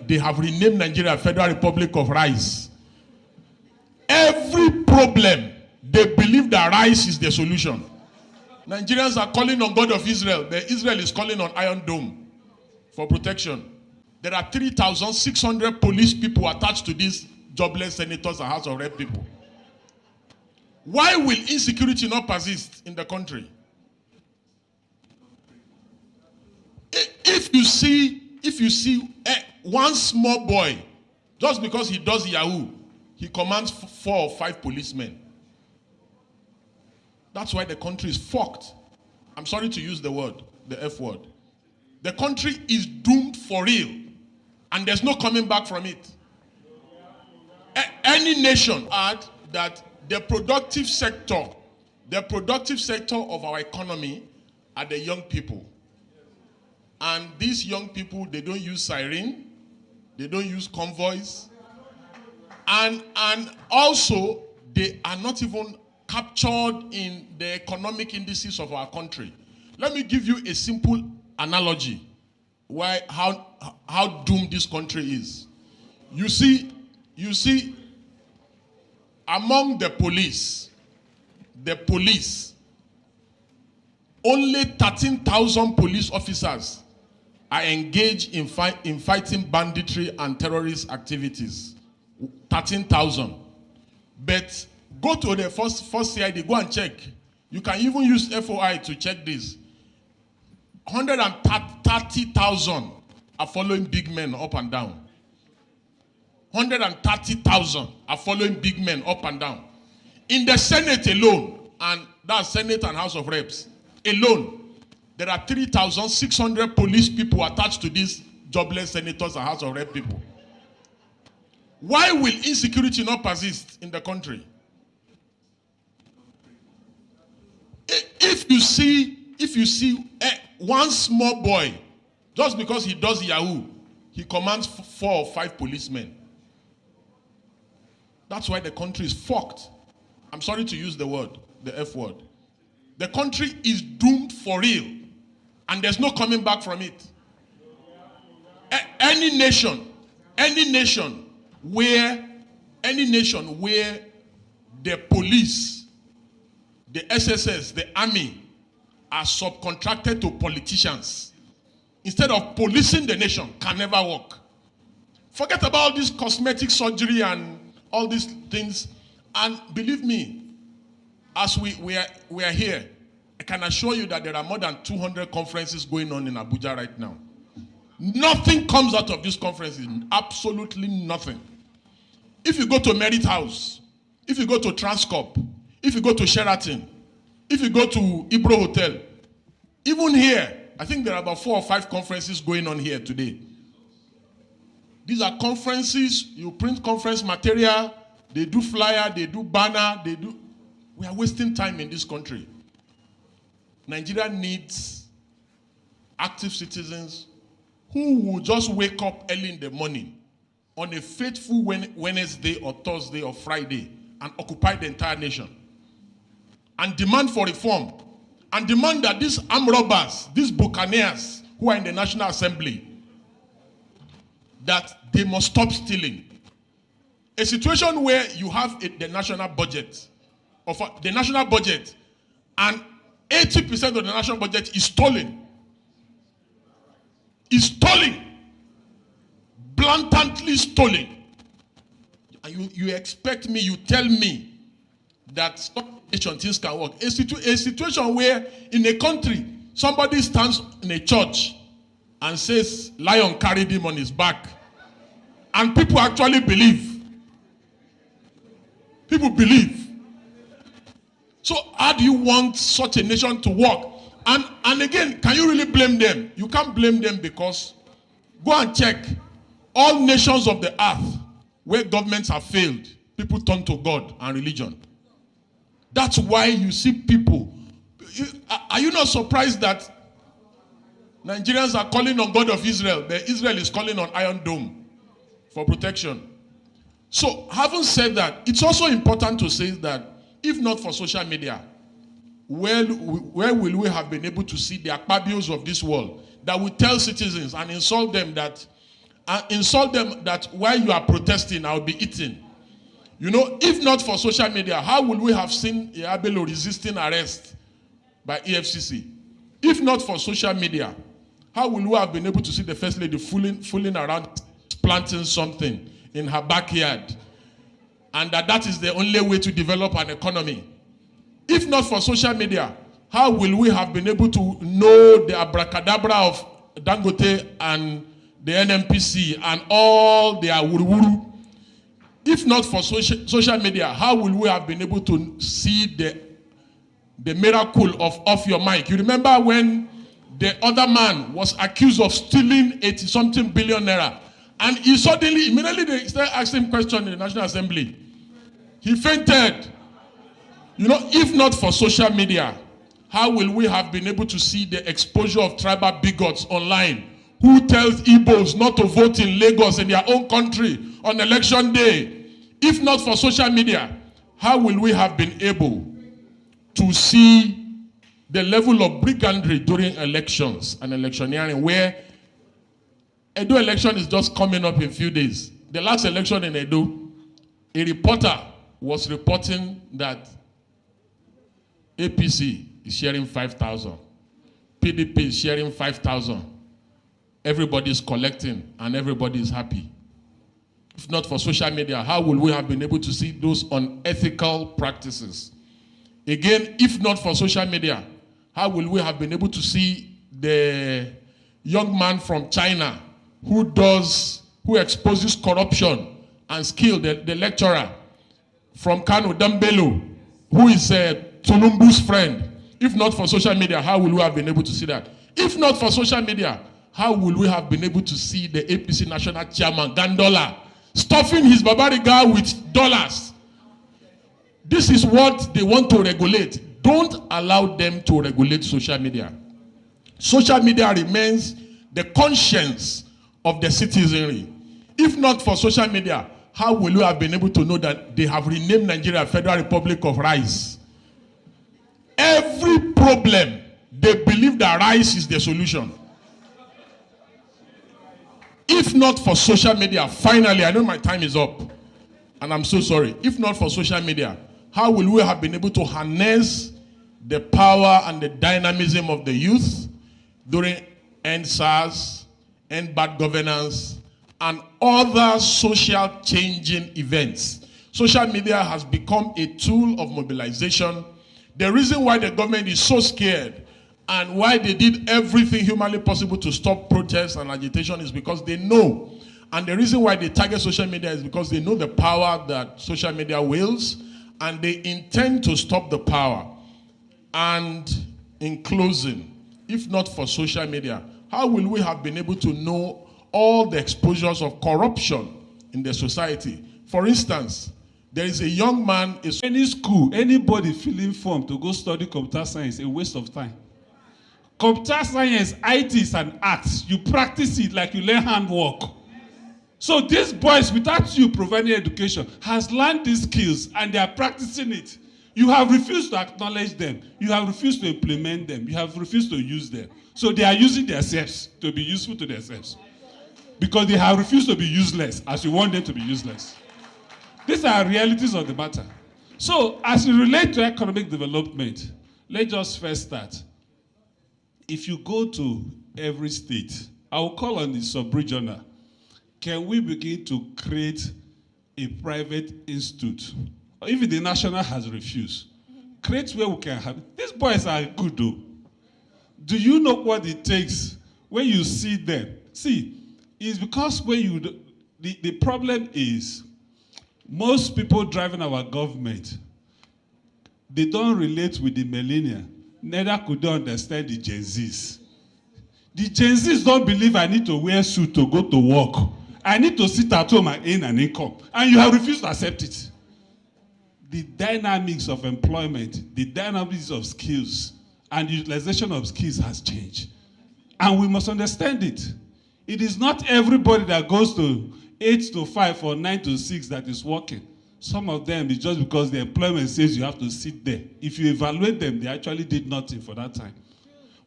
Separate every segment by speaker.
Speaker 1: they have renamed Nigeria Federal Republic of Rice. Every problem, they believe that rice is the solution. Nigerians are calling on God of Israel, but Israel is calling on Iron Dome for protection. There are 3,600 police people attached to these jobless senators and House of Rep people. Why will insecurity not persist in the country? If you see one small boy, just because he does Yahoo, he commands 4 or 5 policemen. That's why the country is fucked. I'm sorry to use the word, the F word. The country is doomed for real, and there's no coming back from it. Any nation add that the productive sector of our economy are the young people. And these young people, they don't use siren, they don't use convoys, and also they are not even captured in the economic indices of our country. Let me give you a simple analogy how doomed this country is. You see, among the police, only 13,000 police officers are engaged in fighting banditry and terrorist activities. 13,000. But go to the first CID, go and check. You can even use FOI to check this. 130,000 are following big men up and down. 130,000 are following big men up and down. In the Senate alone, and that's Senate and House of Reps, alone, there are 3,600 police people attached to these jobless senators and House of Rep people. Why will insecurity not persist in the country? If you see one small boy, just because he does Yahoo, he commands 4 or 5 policemen. That's why the country is fucked. I'm sorry to use the word, the F word. The country is doomed for real, and there's no coming back from it. Any nation where the police, the SSS, the army are subcontracted to politicians instead of policing the nation can never work. Forget about this cosmetic surgery and all these things. And believe me, as we are here, I can assure you that there are more than 200 conferences going on in Abuja right now. Nothing comes out of these conferences. Absolutely nothing. If you go to Merit House, if you go to Transcorp, if you go to Sheraton, if you go to Ibro Hotel, even here, I think there are about 4 or 5 conferences going on here today. These are conferences, you print conference material, they do flyer, they do banner, we are wasting time in this country. Nigeria needs active citizens who will just wake up early in the morning on a faithful Wednesday or Thursday or Friday and occupy the entire nation and demand for reform and demand that these armed robbers, these buccaneers who are in the National Assembly, that they must stop stealing. A situation where you have the national budget, and 80% of the national budget is stolen. Is stolen. Blatantly stolen. And you expect me, you tell me that things can work. A situation where in a country, somebody stands in a church and says, lion carried him on his back. And people actually believe. People believe. So how do you want such a nation to work? And again, can you really blame them? You can't blame them because go and check all nations of the earth where governments have failed. People turn to God and religion. That's why you see people. Are you not surprised that Nigerians are calling on God of Israel, but Israel is calling on Iron Dome for protection? So, having said that, it's also important to say that if not for social media, where will we have been able to see the Akpabios of this world that will tell citizens and insult them that and insult them that while you are protesting, I'll be eating. You know, if not for social media, how would we have seen Yabelo resisting arrest by EFCC? If not for social media, how will we have been able to see the First Lady fooling around planting something in her backyard? And that is the only way to develop an economy. If not for social media, how will we have been able to know the abracadabra of Dangote and the NMPC and all their wuru-wuru? If not for social media, how will we have been able to see the miracle of off your mic? You remember when the other man was accused of stealing 80-something billion naira, and he suddenly, immediately they started asking him questions in the National Assembly. He fainted. You know, if not for social media, how will we have been able to see the exposure of tribal bigots online who tells Igbos not to vote in Lagos in their own country on election day? If not for social media, how will we have been able to see the level of brigandry during elections and electioneering, where Edo election is just coming up in a few days? The last election in Edo, a reporter was reporting that APC is sharing 5,000, PDP is sharing 5,000. Everybody is collecting and everybody is happy. If not for social media, how will we have been able to see those unethical practices? Again, if not for social media, how will we have been able to see the young man from China who exposes corruption and skill, the lecturer from Kano, Dambelo, who is Tinubu's friend? If not for social media, how will we have been able to see that? If not for social media, how will we have been able to see the APC national chairman, Gandola, stuffing his Babariga with dollars? This is what they want to regulate. Don't allow them to regulate social media. Social media remains the conscience of the citizenry. If not for social media, how will you have been able to know that they have renamed Nigeria Federal Republic of Rice? Every problem, they believe that rice is the solution. If not for social media, finally, I know my time is up, and I'm so sorry. If not for social media, how will we have been able to harness the power and the dynamism of the youth during End SARS, End Bad Governance, and other social changing events? Social media has become a tool of mobilization. The reason why the government is so scared and why they did everything humanly possible to stop protests and agitation is because they know. And the reason why they target social media is because they know the power that social media wields, and they intend to stop the power. And in closing, if not for social media, how will we have been able to know all the exposures of corruption in the society? For instance, there is a young man...
Speaker 2: Any school, anybody feeling formed to go study computer science, a waste of time. Computer science, IT is an art. You practice it like you learn handwork. So these boys, without you providing education, has learned these skills and they are practicing it. You have refused to acknowledge them. You have refused to implement them. You have refused to use them. So they are using themselves to be useful to themselves. Because they have refused to be useless as you want them to be useless. These are realities of the matter. So as it relates to economic development, let's just first start. If you go to every state, I will call on the sub-regional. Can we begin to create a private institute? Or if the national has refused, create where we can have it. These boys are good though. Do you know what it takes when you see them? See, it's because when you, the problem is, most people driving our government, they don't relate with the millennials. Neither could they understand the Gen Zs. The Gen Zs don't believe I need to wear a suit to go to work. I need to sit at home and earn an income. And you have refused to accept it. The dynamics of employment, the dynamics of skills, and the utilization of skills has changed. And we must understand it. It is not everybody that goes to 8 to 5 or 9 to 6 that is working. Some of them is just because the employment says you have to sit there. If you evaluate them, they actually did nothing for that time.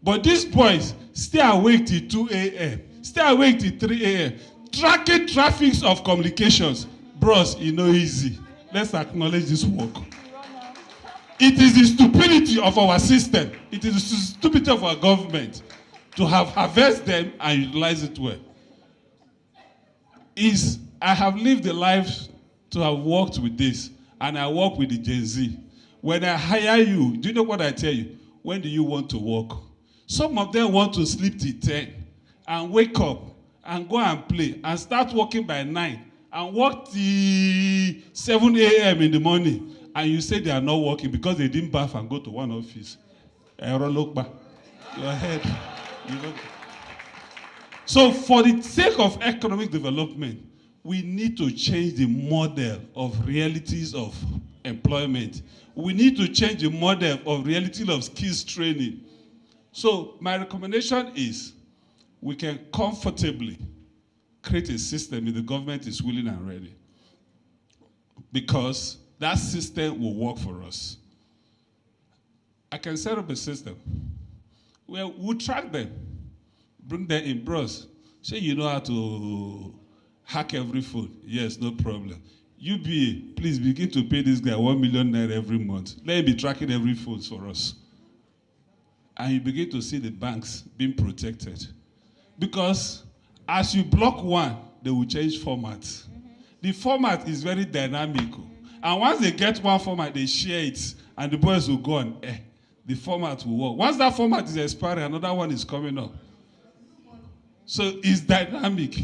Speaker 2: But these boys stay awake till 2 a.m., stay awake till 3 a.m., tracking traffics of communications, bros, it's no easy. Let's acknowledge this work. It is the stupidity of our system. It is the stupidity of our government to have harvested them and utilize it well. I have lived a life to have worked with this, and I work with the Gen Z. When I hire you, do you know what I tell you? When do you want to work? Some of them want to sleep till 10 and wake up and go and play and start working by 9 and work till 7 a.m. in the morning. And you say they are not working because they didn't bath and go to one office. Go ahead. So for the sake of economic development, we need to change the model of realities of employment. We need to change the model of reality of skills training. So my recommendation is we can comfortably create a system if the government is willing and ready, because that system will work for us. I can set up a system where we'll track them, bring them in, bros. Say you know how to hack every phone. Yes, no problem. UBA, please begin to pay this guy 1 million naira every month. Let him be tracking every phone for us. And you begin to see the banks being protected. Because as you block one, they will change formats. The format is very dynamic. And once they get one format, they share it, and the boys will go on. The format will work. Once that format is expiring, another one is coming up. So it's dynamic.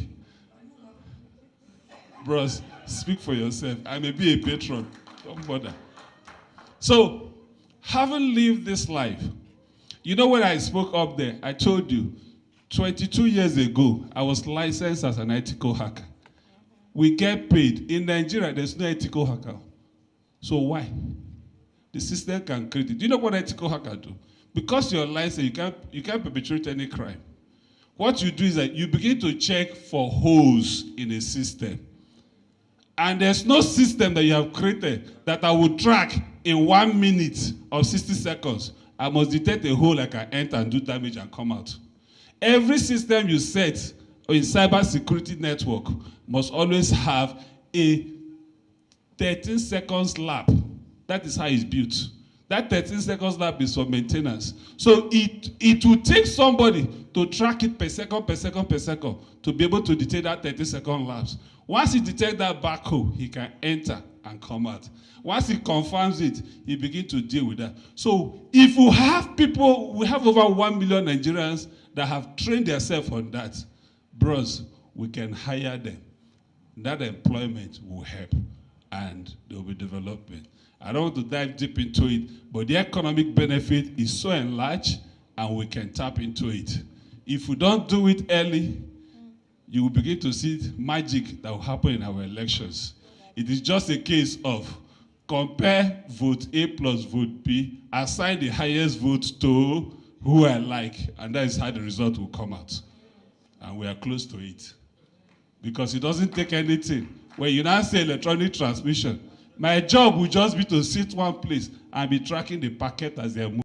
Speaker 2: Bros, speak for yourself. I may be a patron. Don't bother. So, having lived this life, you know when I spoke up there, I told you, 22 years ago, I was licensed as an ethical hacker. We get paid. In Nigeria, there's no ethical hacker. So why? The system can create it. Do you know what ethical hacker do? Because you're licensed, you can't perpetrate any crime. What you do is that you begin to check for holes in a system. And there's no system that you have created that I will track in 1 minute or 60 seconds. I must detect a hole, I can enter and do damage and come out. Every system you set in cybersecurity network must always have a 13 seconds lap. That is how it's built. That 13 seconds lap is for maintenance. So it will take somebody to track it per second to be able to detect that 30-second lapse. Once he detects that backhoe, he can enter and come out. Once he confirms it, he begins to deal with that. So if we have people, we have over 1 million Nigerians that have trained themselves on that, bros, we can hire them. That employment will help, and there will be development. I don't want to dive deep into it, but the economic benefit is so enlarged, and we can tap into it. If we don't do it early, you will begin to see magic that will happen in our elections. It is just a case of compare vote A plus vote B, assign the highest vote to who I like, and that is how the result will come out. And we are close to it. Because it doesn't take anything. When you now say electronic transmission, my job will just be to sit one place and be tracking the packet as they move.